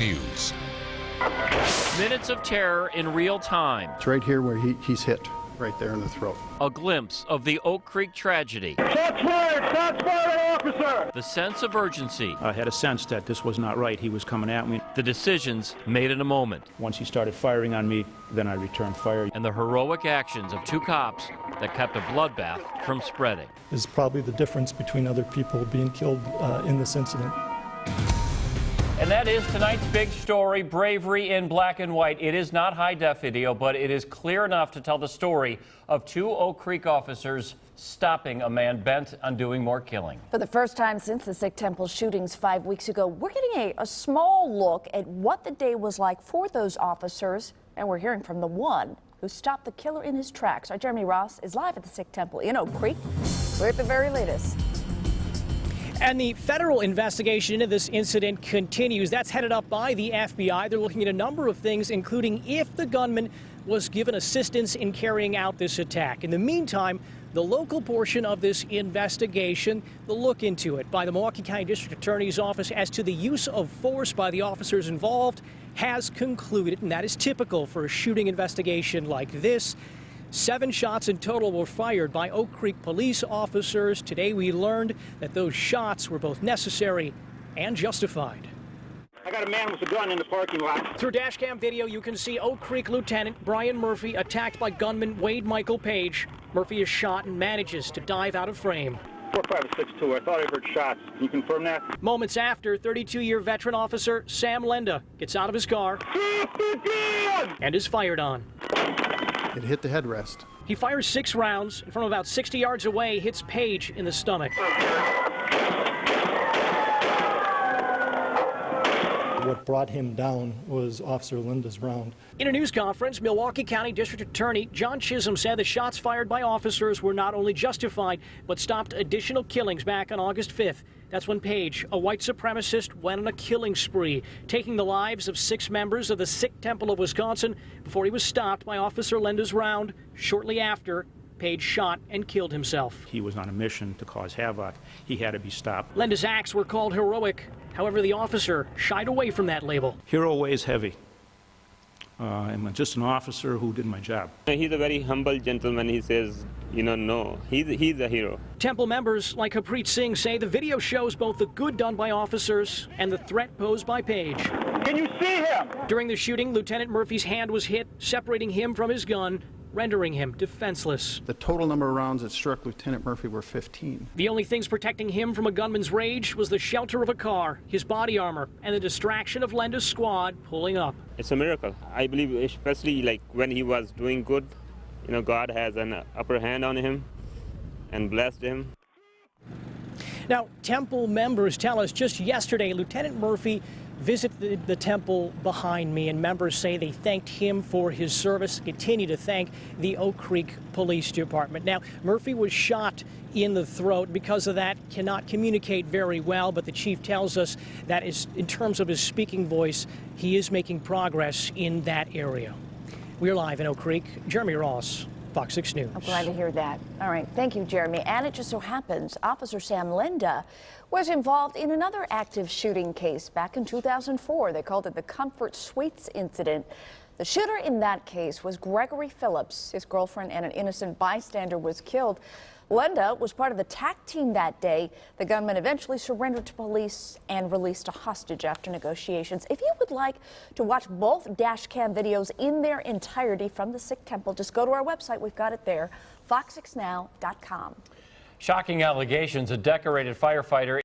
News. Minutes of terror in real time. It's right here where he's hit, right there in the throat. A glimpse of the Oak Creek tragedy. Shots fired! Shots fired, officer! The sense of urgency. I had a sense that this was not right. He was coming at me. The decisions made in a moment. Once he started firing on me, then I returned fire. And the heroic actions of two cops that kept a bloodbath from spreading. Is probably the difference between other people being killed in this incident. And that is tonight's big story, bravery in black and white. It is not high-def video, but it is clear enough to tell the story of two Oak Creek officers stopping a man bent on doing more killing. For the first time since the Sikh Temple shootings 5 weeks ago, we're getting a small look at what the day was like for those officers, and we're hearing from the one who stopped the killer in his tracks. Our Jeremy Ross is live at the Sikh Temple in Oak Creek. We're at the very latest. And the federal investigation into this incident continues. That's headed up by the FBI. They're looking at a number of things, including if the gunman was given assistance in carrying out this attack. In the meantime, the local portion of this investigation, the look into it by the Milwaukee County District Attorney's Office as to the use of force by the officers involved has concluded, and that is typical for a shooting investigation like this. 7 shots in total were fired by Oak Creek police officers. Today we learned that those shots were both necessary and justified. I got a man with a gun in the parking lot. Through dashcam video, you can see Oak Creek Lieutenant Brian Murphy attacked by gunman Wade Michael Page. Murphy is shot and manages to dive out of frame. 4562. I thought I heard shots. Can you confirm that? Moments after, 32-year veteran officer Sam Lenda gets out of his car and is fired on. It hit the headrest. He fires 6 rounds and from about 60 yards away hits Page in the stomach. What brought him down was Officer Linda's round. In a news conference, Milwaukee County District Attorney John Chisholm said the shots fired by officers were not only justified, but stopped additional killings back on August 5th. That's when Page, a white supremacist, went on a killing spree, taking the lives of 6 members of the Sikh Temple of Wisconsin before he was stopped by Officer Linda's round. Shortly after, Page shot and killed himself. He was on a mission to cause havoc. He had to be stopped. Linda's acts were called heroic. However, the officer shied away from that label. Hero weighs heavy. I'm just an officer who did my job. He's a very humble gentleman. He says, no, he's a hero. Temple members like Harpreet Singh say the video shows both the good done by officers and the threat posed by Page. Can you see him? During the shooting, Lieutenant Murphy's hand was hit, separating him from his gun, rendering him defenseless. The total number of rounds that struck Lieutenant Murphy were 15. The only things protecting him from a gunman's rage was the shelter of a car, his body armor, and the distraction of Lenda's squad pulling up. It's a miracle. I believe especially like when he was doing good, God has an upper hand on him and blessed him. Now, Temple members tell us just yesterday, Lieutenant Murphy visited the temple behind me, and members say they thanked him for his service, continue to thank the Oak Creek Police Department. Now, Murphy was shot in the throat. Because of that, cannot communicate very well, but the chief tells us that is, in terms of his speaking voice, he is making progress in that area. We're live in Oak Creek. Jeremy Ross, Fox 6 News. I'm glad to hear that. All right, thank you, Jeremy. And it just so happens Officer Sam Lenda was involved in another active shooting case back in 2004. They called it the Comfort Suites incident. The shooter in that case was Gregory Phillips. His girlfriend and an innocent bystander was killed. Lenda was part of the TAC team that day. The gunman eventually surrendered to police and released a hostage after negotiations. If you would like to watch both dash cam videos in their entirety from the Sikh Temple, just go to our website. We've got it there, fox6now.com. Shocking allegations. A decorated firefighter